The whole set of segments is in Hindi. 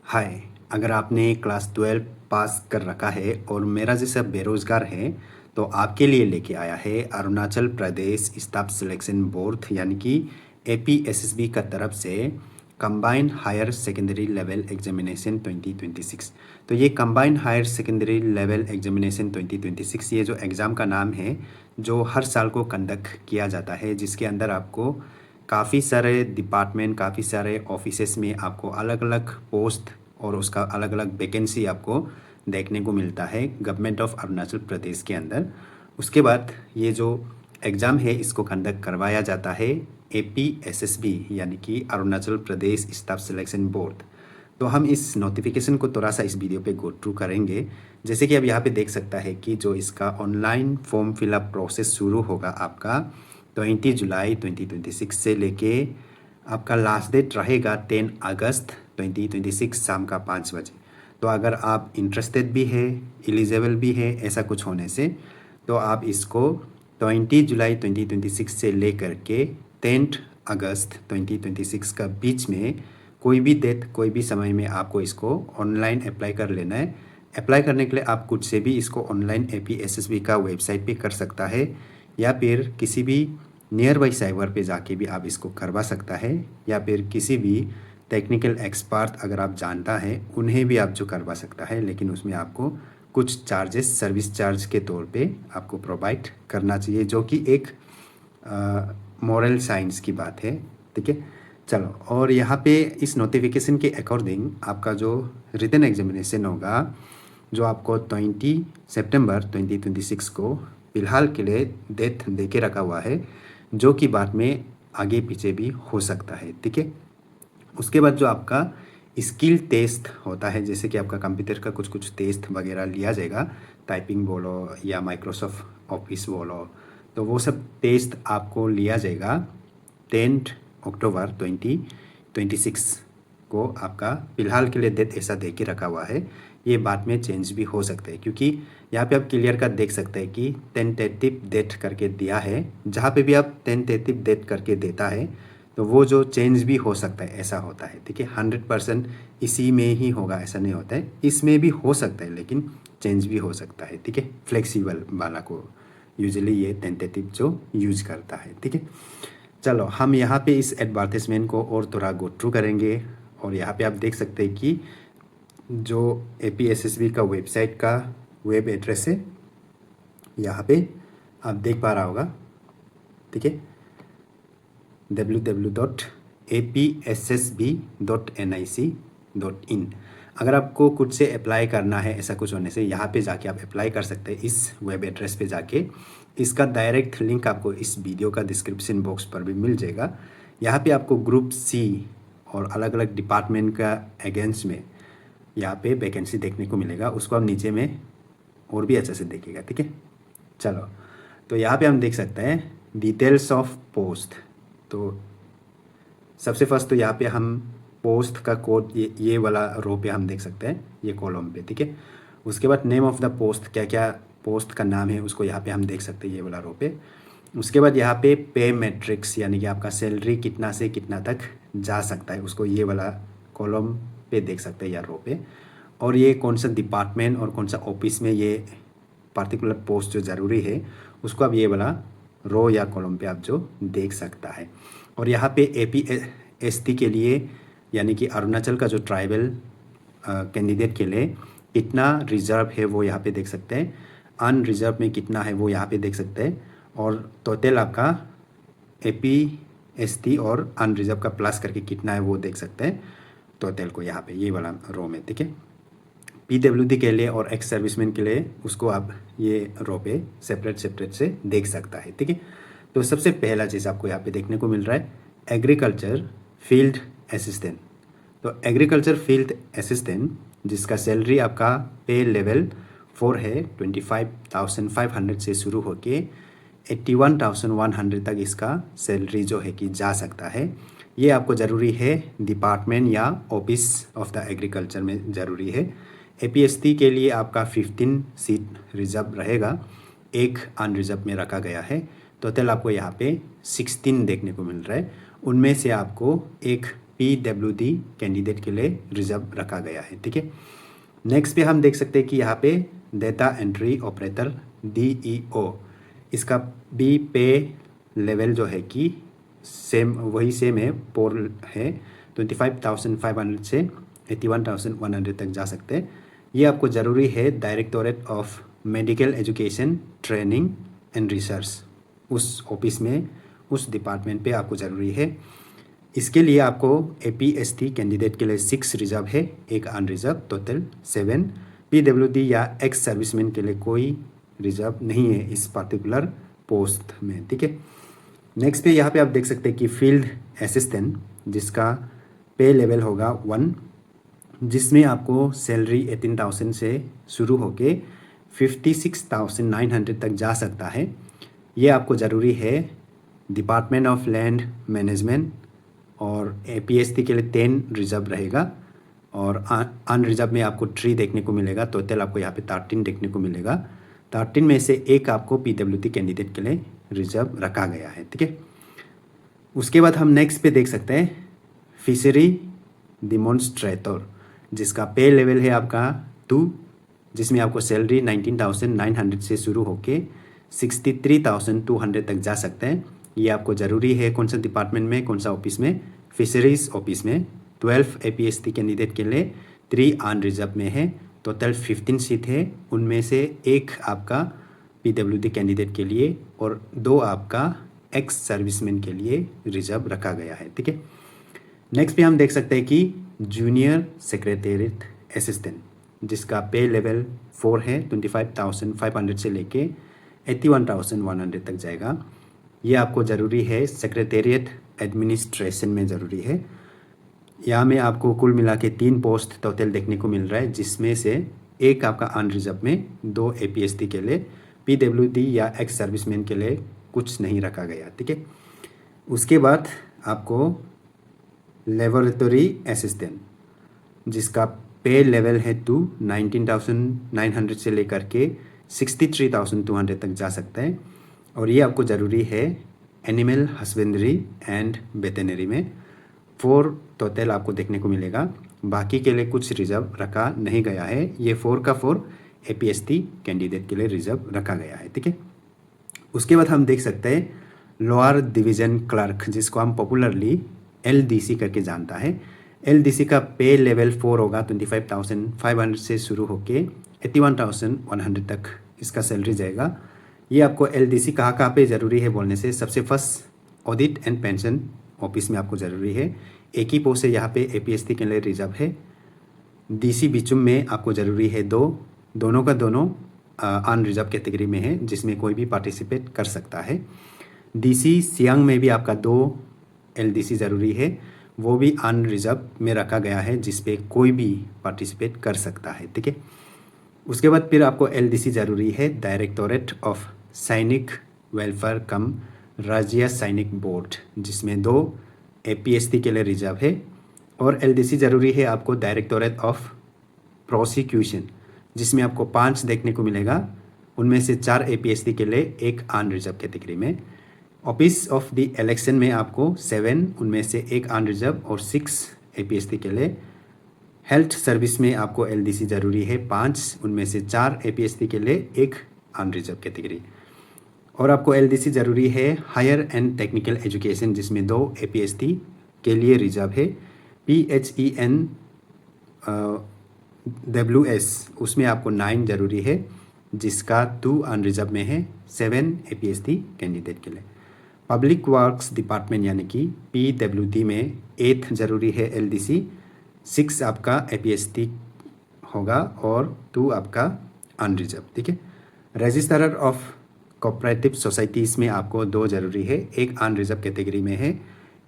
हाय। अगर आपने क्लास 12 पास कर रखा है और मेरा जैसा बेरोज़गार है तो आपके लिए लेके आया है Arunachal Pradesh staff selection board यानी कि एपीएसएसबी का तरफ से combined higher secondary level examination 2026। तो ये combined higher secondary level examination 2026 ये जो एग्ज़ाम का नाम है जो हर साल को कंडक्ट किया जाता है, जिसके अंदर आपको काफ़ी सारे डिपार्टमेंट, काफ़ी सारे ऑफिसेस में आपको अलग अलग पोस्ट और उसका अलग अलग वैकेंसी आपको देखने को मिलता है गवर्नमेंट ऑफ अरुणाचल प्रदेश के अंदर। उसके बाद ये जो एग्ज़ाम है इसको कंडक्ट करवाया जाता है एपीएसएसबी यानी कि Arunachal Pradesh staff selection board. तो हम इस नोटिफिकेशन को थोड़ा सा इस वीडियो पे गो थ्रू करेंगे। जैसे कि अब यहाँ पे देख सकता है कि जो इसका ऑनलाइन फॉर्म फिलअप प्रोसेस शुरू होगा आपका 20 जुलाई 2026 से लेके आपका लास्ट डेट रहेगा 10 अगस्त 2026 शाम का 5 बजे। तो अगर आप इंटरेस्टेड भी है, एलिजिबल भी है ऐसा कुछ होने से, तो आप इसको 20 जुलाई 2026 से लेकर के 10 अगस्त 2026 का बीच में कोई भी डेट, कोई भी समय में आपको इसको ऑनलाइन अप्लाई कर लेना है। अप्लाई करने के लिए आप खुद से भी इसको ऑनलाइन एपीएसएसबी का वेबसाइट पे कर सकता है या फिर किसी भी नियर बाई साइबर पे जाके भी आप इसको करवा सकता है, या फिर किसी भी टेक्निकल एक्सपर्ट अगर आप जानता है उन्हें भी आप जो करवा सकता है, लेकिन उसमें आपको कुछ चार्जेस सर्विस चार्ज के तौर पे आपको प्रोवाइड करना चाहिए, जो कि एक मॉरल साइंस की बात है। ठीक है, चलो। और यहाँ पे इस नोटिफिकेशन के अकॉर्डिंग आपका जो रिटन एग्जामिनेशन होगा जो आपको 20 सितंबर 2026 को फ़िलहाल के लिए डेट दे के रखा हुआ है, जो कि बाद में आगे पीछे भी हो सकता है। ठीक है, उसके बाद जो आपका स्किल टेस्ट होता है, जैसे कि आपका कंप्यूटर का कुछ कुछ टेस्ट वगैरह लिया जाएगा, टाइपिंग बोलो या माइक्रोसॉफ्ट ऑफिस बोलो, तो वो सब टेस्ट आपको लिया जाएगा 10 अक्टूबर 2026 को। आपका फ़िलहाल के लिए डेट ऐसा दे के रखा हुआ है, ये बाद में चेंज भी हो सकता है, क्योंकि यहाँ पे आप क्लियर का देख सकते हैं कि टेंटेटिव डेट करके दिया है। जहाँ पे भी आप टेंटेटिव डेट करके देता है तो वो जो चेंज भी हो सकता है, ऐसा होता है। ठीक है, 100% इसी में ही होगा ऐसा नहीं होता है, इसमें भी हो सकता है लेकिन चेंज भी हो सकता है। ठीक है, फ्लेक्सिबल वाला को यूजुअली ये टेंटेटिव जो यूज करता है। ठीक है, चलो हम यहाँ पे इस एडवर्टाइजमेंट को और थोड़ा गो थ्रू करेंगे। और यहाँ पे आप देख सकते हैं कि जो एपीएसएसबी का वेबसाइट का वेब एड्रेस है, यहाँ पे आप देख पा रहा होगा। ठीक है, www.apssb.nic.in। अगर आपको खुद से अप्लाई करना है ऐसा कुछ होने से, यहाँ पे जाके आप अप्लाई कर सकते हैं इस वेब एड्रेस पे जाके। इसका डायरेक्ट लिंक आपको इस वीडियो का डिस्क्रिप्शन बॉक्स पर भी मिल जाएगा। यहाँ पे आपको ग्रुप सी और अलग अलग डिपार्टमेंट का अगेंस्ट में यहाँ पे वैकेंसी देखने को मिलेगा, उसको आप नीचे में और भी अच्छे से देखिएगा। ठीक है, चलो। तो यहाँ पे हम देख सकते हैं डिटेल्स ऑफ पोस्ट। तो सबसे फर्स्ट तो यहाँ पे हम पोस्ट का कोड ये वाला रो पे हम देख सकते हैं, ये कॉलम पे। ठीक है, उसके बाद नेम ऑफ द पोस्ट, क्या क्या पोस्ट का नाम है उसको यहाँ पे हम देख सकते हैं, ये वाला रो पे। उसके बाद यहाँ पे पे मैट्रिक्स यानी कि आपका सैलरी कितना से कितना तक जा सकता है, उसको ये वाला कॉलम पे देख सकते हैं या रो पे। और ये कौन सा डिपार्टमेंट और कौन सा ऑफिस में ये पर्टिकुलर पोस्ट जो ज़रूरी है उसको आप ये वाला रो या कॉलम पे आप जो देख सकता है। और यहाँ पे एपीएसटी के लिए यानी कि अरुणाचल का जो ट्राइबल कैंडिडेट के लिए कितना रिजर्व है वो यहाँ पे देख सकते हैं, अनरिजर्व में कितना है वो यहाँ पे देख सकते हैं, और टोटल आपका एपीएसटी और अनरिजर्व का प्लस करके कितना है वो देख सकते हैं टोटल को यहाँ पे ये वाला रो में। ठीक है, पीडब्ल्यूडी के लिए और एक्स सर्विसमैन के लिए उसको आप ये रो पे सेपरेट से देख सकता है। ठीक है, तो सबसे पहला चीज़ आपको यहाँ पे देखने को मिल रहा है एग्रीकल्चर फील्ड असिस्टेंट। तो एग्रीकल्चर फील्ड असिस्टेंट जिसका सैलरी आपका पे लेवल 4 है, 25,500 से शुरू होके 81,100 तक इसका सैलरी जो है कि जा सकता है। ये आपको ज़रूरी है डिपार्टमेंट या ऑफिस ऑफ द एग्रीकल्चर में ज़रूरी है। एपीएसटी के लिए आपका 15 सीट रिजर्व रहेगा, एक अनरिजर्व में रखा गया है। टोटल आपको यहाँ पे 16 देखने को मिल रहा है, उनमें से आपको एक PWD कैंडिडेट के लिए रिजर्व रखा गया है। ठीक है, नेक्स्ट पे हम देख सकते हैं कि यहाँ पे डेटा एंट्री ऑपरेटर DEO, इसका भी पे लेवल जो है कि सेम है, पोल है 25,500 से 81,100 तक जा सकते हैं। ये आपको ज़रूरी है directorate of medical education training and research, उस ऑफिस में, उस डिपार्टमेंट पे आपको ज़रूरी है। इसके लिए आपको APST कैंडिडेट के लिए 6 रिजर्व है, एक अनरिजर्व, टोटल 7। PWD या एक्स सर्विसमैन के लिए कोई रिजर्व नहीं है इस पर्टिकुलर पोस्ट में। ठीक है, नेक्स्ट पे यहाँ पे आप देख सकते हैं कि फील्ड असिस्टेंट, जिसका पे लेवल होगा 1, जिसमें आपको सैलरी 18,000 से शुरू होके 56,900 तक जा सकता है। ये आपको ज़रूरी है डिपार्टमेंट ऑफ लैंड मैनेजमेंट, और APST के लिए 10 रिजर्व रहेगा, और अनरिजर्व में आपको 3 देखने को मिलेगा। टोटल आपको यहाँ पे 13 देखने को मिलेगा। 13 में से एक आपको PWD कैंडिडेट के लिए रिजर्व रखा गया है। ठीक है, उसके बाद हम नेक्स्ट पे देख सकते हैं फिशरी डिमॉन्स्ट्रेटर, जिसका पे लेवल है आपका 2, जिसमें आपको सैलरी 19,900 से शुरू होके 63,200 तक जा सकते हैं। ये आपको ज़रूरी है कौन सा डिपार्टमेंट में, कौन सा ऑफिस में, फिशरीज ऑफिस में। 12 APST कैंडिडेट के लिए 3 अनरिजर्व में है। टोटल 15 सीट है, उनमें से एक आपका PWD कैंडिडेट के लिए और 2 आपका एक्स सर्विसमैन के लिए रिजर्व रखा गया है। ठीक है, नेक्स्ट पे हम देख सकते हैं कि जूनियर सेक्रेटेरिएट असिस्टेंट, जिसका पे लेवल 4 है, 25,500 से लेके 81,100 तक जाएगा। ये आपको ज़रूरी है सेक्रेटेरिएट एडमिनिस्ट्रेशन में ज़रूरी है। यहाँ में आपको कुल मिला के 3 पोस्ट टोटल देखने को मिल रहा है, जिसमें से एक आपका अनरिजर्व में, 2 APST के लिए, PWD या एक्स सर्विसमैन के लिए कुछ नहीं रखा गया। ठीक है, उसके बाद आपको लेबोरेटरी असिस्टेंट, जिसका पे लेवल है 2, 19,900 से लेकर के 63,200 तक जा सकता है, और ये आपको ज़रूरी है एनिमल हस्बेंड्री एंड वेटेनरी में। 4 टोटल आपको देखने को मिलेगा, बाकी के लिए कुछ रिजर्व रखा नहीं गया है। ये 4 का 4 APST कैंडिडेट के लिए रिजर्व रखा गया है। ठीक है, उसके बाद हम देख सकते हैं लोअर डिवीज़न क्लर्क, जिसको हम पॉपुलरली LDC करके जानता है। LDC का पे लेवल 4 होगा, 25,500 से शुरू होके 81,100 तक इसका सैलरी जाएगा। ये आपको LDC कहाँ पे ज़रूरी है बोलने से, सबसे first audit and pension office में आपको ज़रूरी है। एक ही पोस्ट है यहाँ पे APST के लिए रिजर्व है। DC बिचुम में आपको ज़रूरी है 2, दोनों का दोनों अनरिजर्व कैटेगरी में है, जिसमें कोई भी पार्टिसिपेट कर सकता है। DC सियांग में भी आपका 2 LDC ज़रूरी है, वो भी अनरिजर्व में रखा गया है, जिसपे कोई भी पार्टिसिपेट कर सकता है। ठीक है, उसके बाद फिर आपको LDC ज़रूरी है डायरेक्टोरेट ऑफ सैनिक वेलफेयर कम राज्य सैनिक बोर्ड, जिसमें 2 APST के लिए रिजर्व है, और LDC ज़रूरी है आपको डायरेक्टोरेट ऑफ प्रोसिक्यूशन, जिसमें आपको 5 देखने को मिलेगा, उनमें से 4 APST के लिए, एक अनरिजर्व कैटेगरी में। ऑफिस ऑफ द इलेक्शन में आपको 7, उनमें से एक अनरिजर्व और 6 APST के लिए। हेल्थ सर्विस में आपको LDC ज़रूरी है 5, उनमें से 4 APST के लिए, एक अनरिजर्व कैटेगरी। और आपको LDC ज़रूरी है हायर एंड टेक्निकल एजुकेशन, जिसमें 2 APST के लिए रिजर्व है। PHENWS उसमें आपको 9 ज़रूरी है, जिसका 2 अनरिजर्व में है, 7 APST कैंडिडेट के लिए। पब्लिक वर्क्स डिपार्टमेंट यानी कि PWD में 8 ज़रूरी है LDC, 6 आपका APST होगा और 2 आपका अनरिजर्व। ठीक है, रजिस्ट्रार ऑफ कोऑपरेटिव सोसाइटीज़ में आपको 2 ज़रूरी है, एक अनरिजर्व कैटेगरी में है,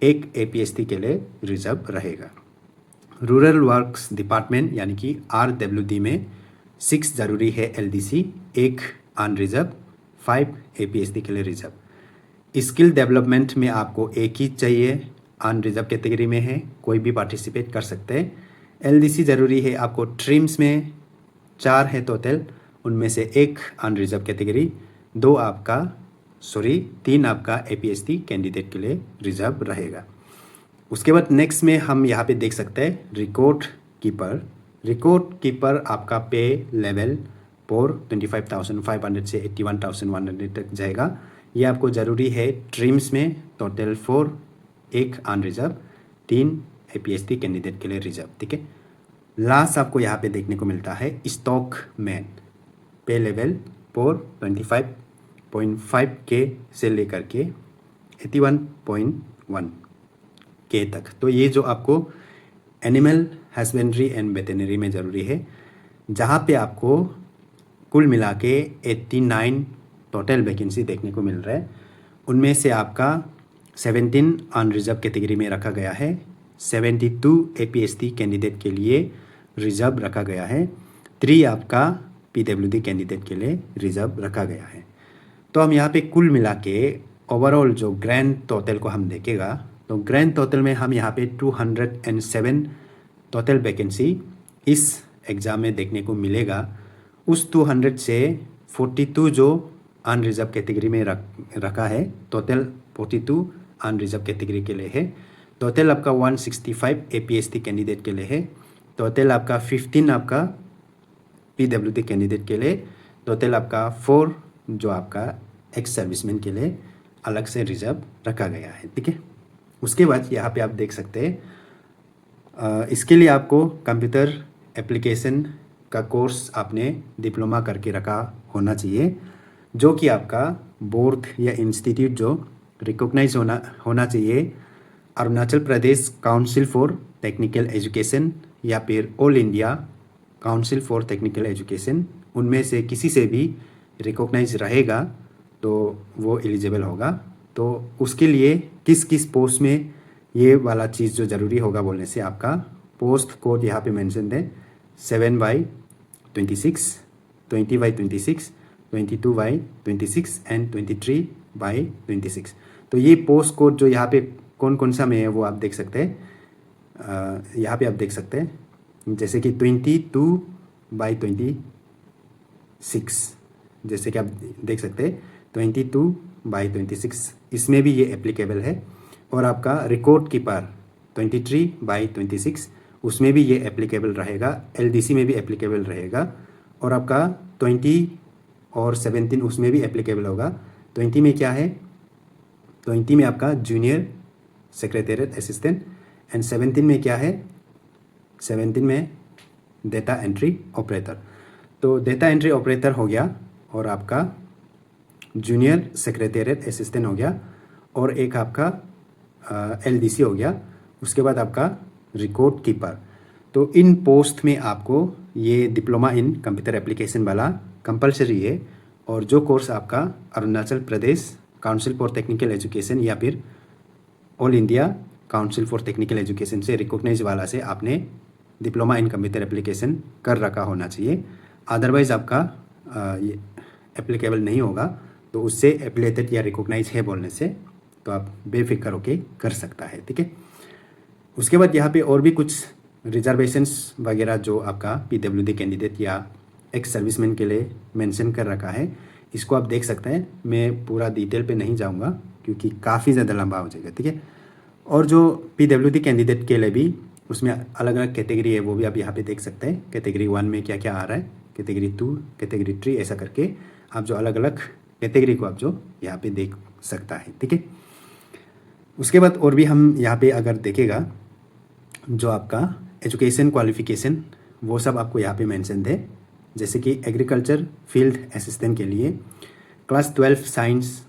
एक APST के लिए रिजर्व रहेगा। रूरल वर्क्स डिपार्टमेंट यानी कि RWD में 6 ज़रूरी है LDC, एक अनरिजर्व, 5 APST के लिए रिजर्व। स्किल डेवलपमेंट में आपको एक ही चाहिए, अनरिजर्व कैटेगरी में है, कोई भी पार्टिसिपेट कर सकते हैं। LDC ज़रूरी है आपको। ट्रिम्स में 4 है टोटल, उनमें से एक अनरिजर्व कैटेगरी, 3 आपका APST कैंडिडेट के लिए रिजर्व रहेगा। उसके बाद नेक्स्ट में हम यहाँ पे देख सकते हैं रिकॉर्ड कीपर। रिकॉर्ड कीपर आपका पे लेवल फॉर 25,500 से 81,100 तक जाएगा। ये आपको ज़रूरी है ट्रीम्स में टोटल 4, 1 अनरिजर्व, 3 APST कैंडिडेट के लिए रिजर्व, ठीक है। लास्ट आपको यहाँ पे देखने को मिलता है स्टॉक मैन, पे लेवल फॉर 25.5 के से लेकर के 81.1 के तक। तो ये जो आपको एनिमल हस्बेंड्री एंड वेटरनरी में ज़रूरी है, जहाँ पे आपको कुल मिला के 89 टोटल वैकेंसी देखने को मिल रहा है। उनमें से आपका 17 अनरिजर्व कैटेगरी में रखा गया है, 72 APST कैंडिडेट के लिए रिजर्व रखा गया है, 3 आपका PWD कैंडिडेट के लिए रिजर्व रखा गया है। तो हम यहाँ पे कुल मिला के ओवरऑल जो ग्रैंड टोटल को हम देखेगा, तो ग्रैंड टोटल में हम यहाँ पे 207 टोटल वैकेंसी इस एग्ज़ाम में देखने को मिलेगा। उस 200 से 42 जो अनरिजर्व कैटेगरी में रखा है, टोटल 42 अनरिजर्व कैटेगरी के लिए है। टोटल आपका 165 APST कैंडिडेट के लिए है। टोटल आपका 15 आपका PWD कैंडिडेट के लिए। टोटल आपका 4 जो आपका एक्स सर्विसमैन के लिए अलग से रिजर्व रखा गया है, ठीक है। उसके बाद यहाँ पे आप देख सकते हैं इसके लिए आपको कंप्यूटर एप्लीकेशन का कोर्स आपने डिप्लोमा करके रखा होना चाहिए, जो कि आपका बोर्ड या इंस्टीट्यूट जो रिकॉग्नाइज होना चाहिए Arunachal Pradesh council for technical education या फिर all India council for technical education, उनमें से किसी से भी रिकॉग्नाइज रहेगा तो वो एलिजिबल होगा। तो उसके लिए किस किस पोस्ट में ये वाला चीज़ जो ज़रूरी होगा बोलने से आपका पोस्ट कोड यहाँ पे मेंशन है 7/26, 20/26, 22/26 एंड 23/26। तो ये पोस्ट कोड जो यहाँ पे कौन कौन सा में है वो आप देख सकते हैं। यहाँ पे आप देख सकते हैं जैसे कि 22/26, जैसे कि आप देख सकते हैं 22/26, इसमें भी ये एप्लीकेबल है। और आपका रिकॉर्ड कीपर 23/26, उसमें भी ये एप्लीकेबल रहेगा। LDC में भी एप्लीकेबल रहेगा। और आपका 20 और 17 उसमें भी एप्लीकेबल होगा। 20 में क्या है, 20 में आपका जूनियर सेक्रेटेरिएट असिस्टेंट एंड 17 में क्या है, 17 में डेटा एंट्री ऑपरेटर। तो डेटा एंट्री ऑपरेटर हो गया और आपका जूनियर सेक्रेटेरिएट असिस्टेंट हो गया और एक आपका LDC हो गया। उसके बाद आपका रिकॉर्ड कीपर। तो इन पोस्ट में आपको ये डिप्लोमा इन कंप्यूटर एप्लीकेशन वाला कंपलसरी है। और जो कोर्स आपका Arunachal Pradesh council for technical education या फिर all India council for technical education से रिकॉग्नाइज वाला से आपने डिप्लोमा इन कंप्यूटर एप्लीकेशन कर रखा होना चाहिए। अदरवाइज़ आपका ये एप्लीकेबल नहीं होगा। तो उससे एप्लीकेटेड या रिकॉग्नाइज है बोलने से तो आप बेफिक्र होके कर सकता है, ठीक है। उसके बाद यहाँ पे और भी कुछ रिजर्वेशंस वगैरह जो आपका PWD कैंडिडेट या एक्स सर्विसमैन के लिए मेंशन कर रखा है, इसको आप देख सकते हैं। मैं पूरा डिटेल पे नहीं जाऊँगा क्योंकि काफ़ी ज़्यादा लंबा हो जाएगा, ठीक है। और जो PWD कैंडिडेट के लिए भी उसमें अलग अलग कैटेगरी है, वो भी आप यहाँ पे देख सकते हैं। कैटेगरी 1 में क्या क्या आ रहा है, कैटेगरी 2, कैटेगरी 3, ऐसा करके आप जो अलग अलग कैटेगरी को आप जो यहाँ पे देख सकता है, ठीक है। उसके बाद और भी हम यहाँ पे अगर देखेगा जो आपका एजुकेशन क्वालिफिकेशन वो सब आपको यहाँ पे मेंशन है। जैसे कि एग्रीकल्चर फील्ड असिस्टेंट के लिए क्लास 12 साइंस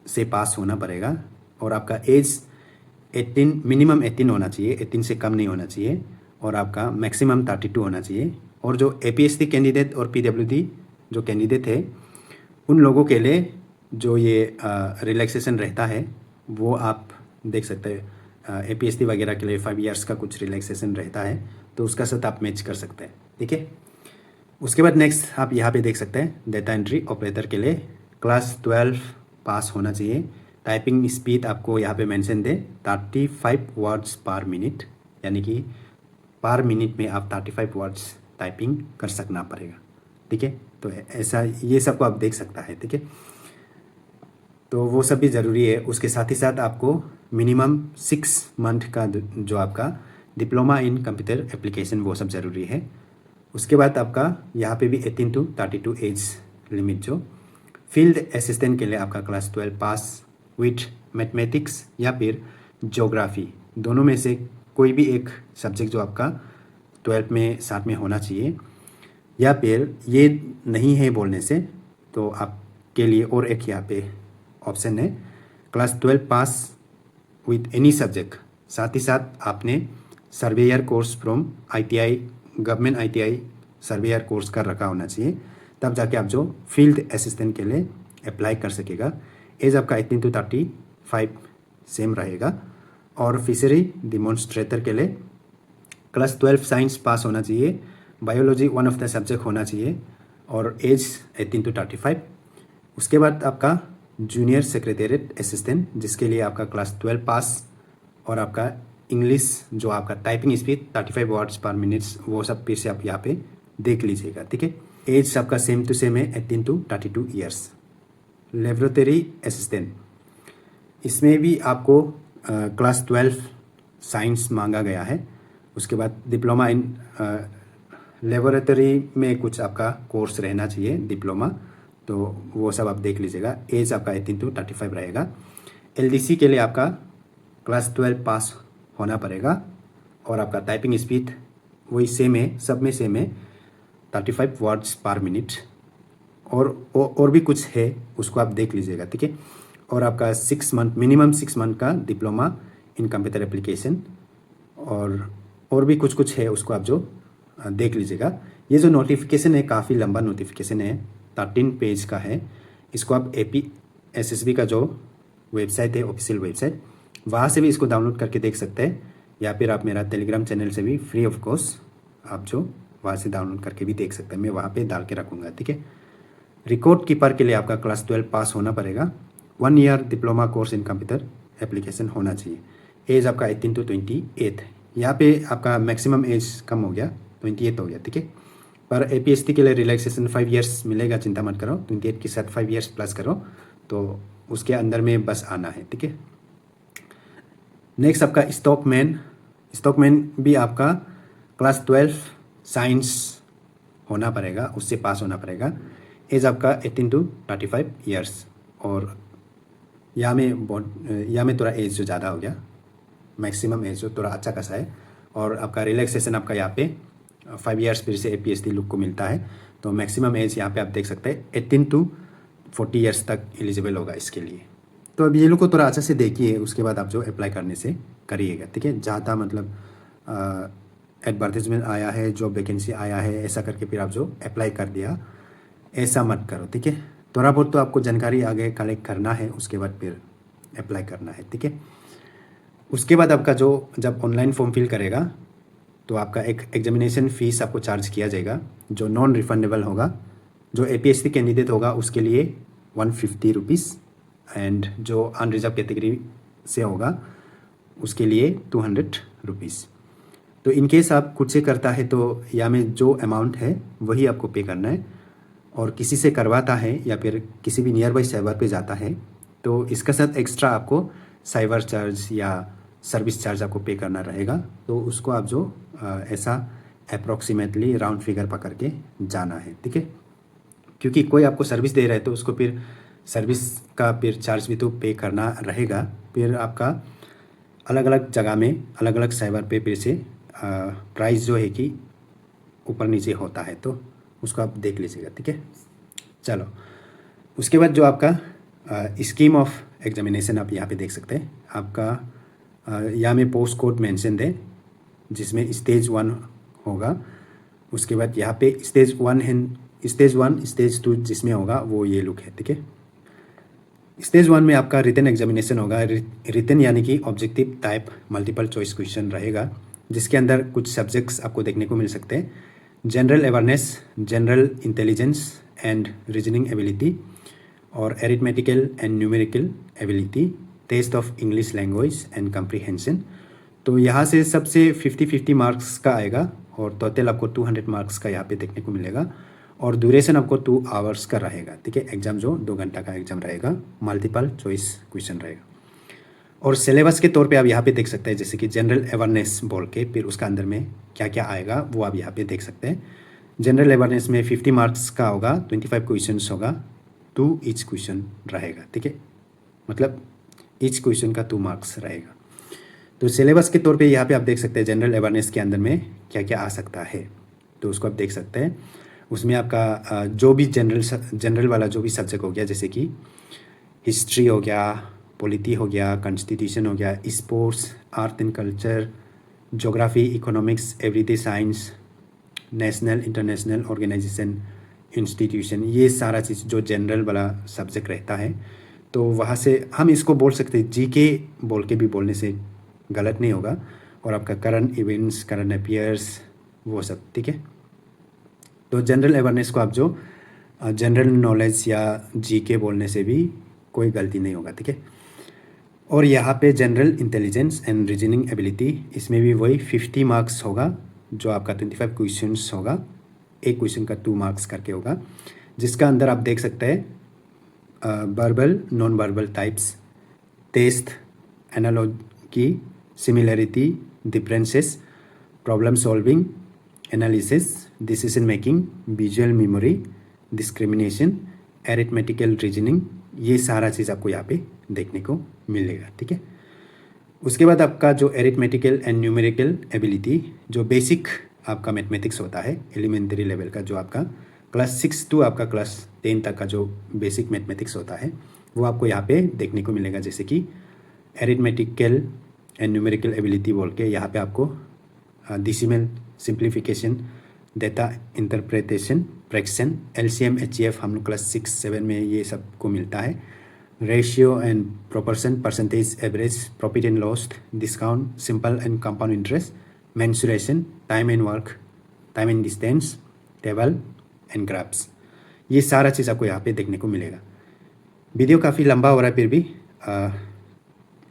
से पास होना पड़ेगा और आपका एज 18 मिनिमम 18 होना चाहिए, 18 से कम नहीं होना चाहिए। और आपका मैक्सिमम 32 होना चाहिए। और जो APST कैंडिडेट और PWD जो कैंडिडेट है उन लोगों के लिए जो ये रिलैक्सेशन रहता है वो आप देख सकते हैं। APST वगैरह के लिए 5 इयर्स का कुछ रिलैक्सेशन रहता है, तो उसका साथ आप मैच कर सकते हैं, ठीक है। उसके बाद नेक्स्ट आप यहाँ पे देख सकते हैं डेटा एंट्री ऑपरेटर के लिए क्लास 12 पास होना चाहिए। टाइपिंग स्पीड आपको यहाँ पे मेंशन दे 35 वर्ड्स पर मिनट, यानी कि पर मिनट में आप 35 वर्ड्स टाइपिंग कर सकना पड़ेगा, ठीक है। तो ऐसा ये सब को आप देख सकता है, ठीक है। तो वो सब भी ज़रूरी है। उसके साथ ही साथ आपको मिनिमम 6 मंथ का जो आपका डिप्लोमा इन कंप्यूटर एप्लीकेशन वो सब ज़रूरी है। उसके बाद आपका यहाँ पे भी 18 to 32 एज लिमिट जो फील्ड असिस्टेंट के लिए आपका क्लास 12 पास विथ मैथमेटिक्स या फिर ज्योग्राफी दोनों में से कोई भी एक सब्जेक्ट जो आपका 12 में साथ में होना चाहिए, या फिर ये नहीं है बोलने से तो आपके लिए और एक यहाँ पे ऑप्शन है class 12 pass with any subject, साथ ही साथ आपने surveyor course from ITI government ITI surveyor course कर रखा होना चाहिए, तब जाके आप जो फील्ड असिस्टेंट के लिए अप्लाई कर सकेगा। एज आपका 18 to 35 सेम रहेगा। और फिशरी डिमॉन्स्ट्रेटर के लिए क्लास 12 साइंस पास होना चाहिए, biology one of the subject होना चाहिए और एज 18 to 35। उसके बाद आपका जूनियर सेक्रेटेरिएट असिस्टेंट जिसके लिए आपका क्लास 12 पास और आपका इंग्लिश जो आपका टाइपिंग स्पीड 35 वर्ड्स पर मिनट वो सब फिर से आप यहाँ पे देख लीजिएगा, ठीक है। एज आपका सेम टू सेम है 18 to 32 ईयर्स। लेबोरेटरी असिस्टेंट इसमें भी आपको क्लास 12 साइंस मांगा गया है। उसके बाद डिप्लोमा इन लेबोरेटरी में कुछ आपका कोर्स रहना चाहिए डिप्लोमा, तो वो सब आप देख लीजिएगा। एज आपका 18 to 35 रहेगा। LDC के लिए आपका क्लास 12 पास होना पड़ेगा और आपका टाइपिंग स्पीड वही सेम है, सब में सेम है 35 वर्ड्स पर मिनट, और भी कुछ है उसको आप देख लीजिएगा, ठीक है। और आपका 6 मंथ मिनिमम 6 मंथ का डिप्लोमा इन कंप्यूटर एप्लीकेशन और भी कुछ है उसको आप जो देख लीजिएगा। ये जो नोटिफिकेशन है काफ़ी लंबा नोटिफिकेशन है, 13 पेज का है। इसको आप APSSB का जो वेबसाइट है ऑफिशियल वेबसाइट वहाँ से भी इसको डाउनलोड करके देख सकते हैं, या फिर आप मेरा टेलीग्राम चैनल से भी फ्री ऑफ कॉस्ट आप जो वहाँ से डाउनलोड करके भी देख सकते हैं, मैं वहाँ पे डाल के रखूँगा, ठीक है। रिकॉर्ड कीपर के लिए आपका क्लास 12 पास होना पड़ेगा। 1 year diploma course in computer application होना चाहिए। एज आपका 18 to 28। यहाँ पे आपका मैक्सिमम एज कम हो गया, 28 हो गया, ठीक है। पर APST के लिए रिलैक्सेशन 5 ईयर्स मिलेगा, चिंता मत करो। 28 के साथ 5 ईयर्स प्लस करो तो उसके अंदर में बस आना है, ठीक है। नेक्स्ट आपका स्टॉकमैन भी आपका क्लास 12 साइंस होना पड़ेगा, उससे पास होना पड़ेगा। एज आपका 18 to 35 ईयर्स। और यहाँ में थोड़ा एज जो ज़्यादा हो गया, मैक्सिमम एज जो थोड़ा अच्छा खासा है। और आपका रिलैक्सेशन आपका यहाँ पे 5 ईयर्स फिर से APST लुक को मिलता है, तो मैक्सिमम एज यहाँ पे आप देख सकते हैं 18 to 40 ईयर्स तक एलिजिबल होगा इसके लिए। तो अब ये लोग को थोड़ा अच्छा से देखिए, उसके बाद आप जो अप्लाई करने से करिएगा, ठीक है। ज़्यादा मतलब एडवर्टाइजमेंट आया है, जॉब वैकेंसी आया है, ऐसा करके फिर आप जो अप्लाई कर दिया, ऐसा मत करो, ठीक है। थोड़ा बहुत तो आपको जानकारी आगे कलेक्ट करना है, उसके बाद फिर अप्लाई करना है, ठीक है। उसके बाद आपका जो जब ऑनलाइन फॉर्म फिल करेगा तो आपका एक एग्जामिनेशन फ़ीस आपको चार्ज किया जाएगा जो नॉन रिफंडेबल होगा। जो APSC कैंडिडेट होगा उसके लिए 150 रुपीज़, एंड जो अनरिजर्व कैटेगरी से होगा उसके लिए 200 रुपीज़। तो इन केस आप खुद से करता है तो या में जो अमाउंट है वही आपको पे करना है, और किसी से करवाता है या फिर किसी भी नियर बाई साइबर पे जाता है तो इसका साथ एक्स्ट्रा आपको साइबर चार्ज या सर्विस चार्ज आपको पे करना रहेगा। तो उसको आप जो ऐसा अप्रॉक्सीमेटली राउंड फिगर पकड़ के जाना है, ठीक है। क्योंकि कोई आपको सर्विस दे रहा है तो उसको फिर सर्विस का फिर चार्ज भी तो पे करना रहेगा। फिर आपका अलग अलग जगह में अलग अलग साइबर पे फिर से प्राइस जो है कि ऊपर नीचे होता है, तो उसको आप देख लीजिएगा, ठीक है। चलो उसके बाद जो आपका स्कीम ऑफ एग्जामिनेशन आप यहाँ पे देख सकते हैं। आपका यहाँ में पोस्ट कोड मेंशन है जिसमें स्टेज 1 होगा। उसके बाद यहाँ पे स्टेज 1 है, स्टेज 1 स्टेज 2 जिसमें होगा वो ये लुक है, ठीक है। स्टेज 1 में आपका रिटन एग्जामिनेशन होगा। रिटन यानी कि objective type multiple choice question रहेगा, जिसके अंदर कुछ सब्जेक्ट्स आपको देखने को मिल सकते हैं। General awareness, general intelligence and reasoning ability, और arithmetical and numerical ability, test of English language and comprehension. तो यहाँ से सबसे 50-50 मार्क्स का आएगा, और टोटल आपको 200 मार्क्स का यहाँ पे देखने को मिलेगा, और ड्यूरेशन आपको 2 आवर्स का रहेगा, ठीक है। एग्जाम जो 2 घंटा का एग्जाम रहेगा, मल्टीपल चॉइस क्वेश्चन रहेगा। और सिलेबस के तौर पे आप यहाँ पे देख सकते हैं, जैसे कि जनरल अवेयरनेस बोल के, फिर उसका अंदर में क्या क्या आएगा वो आप यहाँ पे देख सकते हैं। जनरल अवेयरनेस में 50 मार्क्स का होगा, 25 क्वेश्चंस होगा, 2 ईच क्वेश्चन रहेगा, ठीक है, मतलब ईच क्वेश्चन का 2 मार्क्स रहेगा। तो सिलेबस के तौर पे यहाँ पे आप देख सकते हैं जनरल अवेयरनेस के अंदर में क्या क्या आ सकता है, तो उसको आप देख सकते हैं। उसमें आपका जो भी जनरल वाला जो भी सब्जेक्ट हो गया, जैसे कि हिस्ट्री हो गया, पॉलिटी हो गया, कॉन्स्टिट्यूशन हो गया, sports, art and culture, geography, economics, everyday science, national international organisation, institution, ये सारा चीज़ जो जनरल वाला सब्जेक्ट रहता है, तो वहाँ से हम इसको बोल सकते हैं जीके बोल के भी बोलने से गलत नहीं होगा। और आपका करंट इवेंट्स, करंट अफेयर्स, वो सब, ठीक है। तो जनरल अवेयरनेस को आप जो जनरल नॉलेज या जीके बोलने से भी कोई गलती नहीं होगा, ठीक है। और यहाँ पे general intelligence and reasoning ability, इसमें भी वही 50 मार्क्स होगा, जो आपका 25 क्वेश्चंस होगा, एक क्वेश्चन का 2 मार्क्स करके होगा, जिसका अंदर आप देख सकते हैं verbal, non verbal types, test, analogy, similarity, differences, problem solving, analysis, decision making, visual memory, discrimination, arithmetical reasoning, ये सारा चीज़ आपको यहाँ पे देखने को मिलेगा, ठीक है। उसके बाद आपका जो एरिथमेटिकल एंड न्यूमेरिकल एबिलिटी, जो बेसिक आपका मैथमेटिक्स होता है एलिमेंट्री लेवल का, जो आपका क्लास 6 टू आपका क्लास 10 तक का जो बेसिक मैथमेटिक्स होता है, वो आपको यहाँ पे देखने को मिलेगा। जैसे कि एरिथमेटिकल एंड न्यूमेरिकल एबिलिटी बोल के यहाँ पे आपको decimal, simplification, data interpretation, fraction, LCM, HCF हम लोग क्लास 6-7 में ये सब को मिलता है, ratio and proportion, percentage, average, profit and loss, discount, simple and compound interest, mensuration, time and work, time and distance, table and graphs, ये सारा चीज़ आपको यहाँ पे देखने को मिलेगा। वीडियो काफ़ी लंबा हो रहा है, फिर भी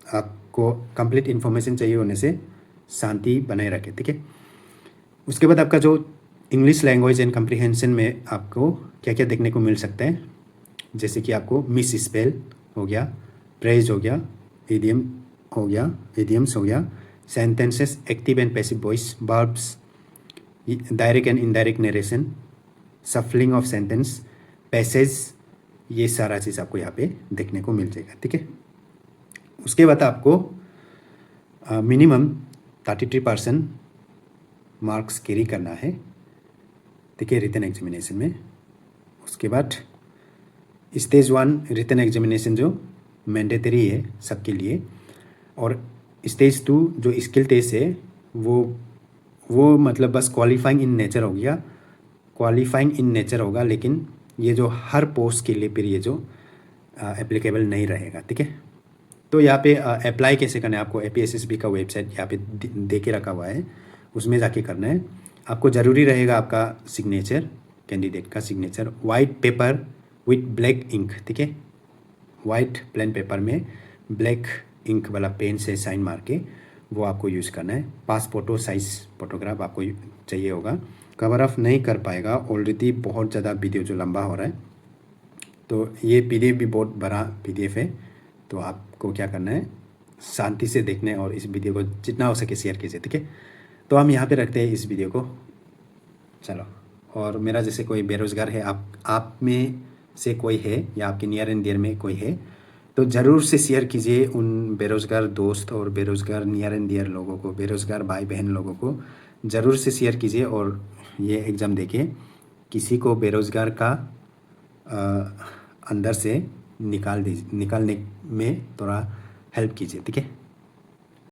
आपको कंप्लीट इन्फॉर्मेशन चाहिए होने से शांति बनाए रखें, ठीक है। उसके बाद आपका जो इंग्लिश लैंग्वेज एंड कम्प्रीहेंशन में आपको क्या क्या देखने को मिल सकता है, जैसे कि आपको मिस स्पेल हो गया, प्रेज हो गया, इडियम हो गया, इडियम्स हो गया, sentences, active and passive voice, verbs, direct and indirect narration, सफलिंग of sentence, passage, ये सारा चीज़ आपको यहाँ पे देखने को मिल जाएगा, ठीक है। उसके बाद आपको मिनिमम 33% मार्क्स कैरी करना है, ठीक है, रिटन एग्जामिनेशन में। उसके बाद स्टेज 1 रिटन एग्जामिनेशन जो मैंडेटरी है सबके लिए, और स्टेज 2 जो स्किल टेस्ट है वो मतलब बस क्वालिफाइंग इन नेचर हो गया, क्वालिफाइंग इन नेचर होगा, लेकिन ये जो हर पोस्ट के लिए फिर ये जो एप्लीकेबल नहीं रहेगा, ठीक है। तो यहाँ पे अप्लाई कैसे करना है, आपको APSSB का वेबसाइट यहाँ पे दे के रखा हुआ है, उसमें जाके करना है। आपको ज़रूरी रहेगा आपका सिग्नेचर, कैंडिडेट का signature, white paper with black ink, ठीक है, वाइट प्लेन पेपर में ब्लैक इंक वाला पेन से साइन मार के वो आपको यूज़ करना है। पास फोटो साइज फोटोग्राफ आपको चाहिए होगा, कवर अप नहीं कर पाएगा, ऑलरेडी बहुत ज़्यादा वीडियो जो लंबा हो रहा है, तो ये PDF भी बहुत बड़ा PDF है, तो आपको क्या करना है, शांति से देखना है और इस वीडियो को जितना हो सके शेयर कीजिए, ठीक है। तो हम यहाँ पे रखते हैं इस वीडियो को, चलो। और मेरा जैसे कोई बेरोज़गार है, आप में से कोई है या आपके नियर एंड डियर में कोई है, तो ज़रूर से शेयर कीजिए उन बेरोज़गार दोस्त और बेरोज़गार नियर एंड डियर लोगों को, बेरोज़गार भाई बहन लोगों को ज़रूर से शेयर कीजिए, और ये एग्ज़ाम देके किसी को बेरोज़गार का अंदर से निकालने में थोड़ा हेल्प कीजिए, ठीक है।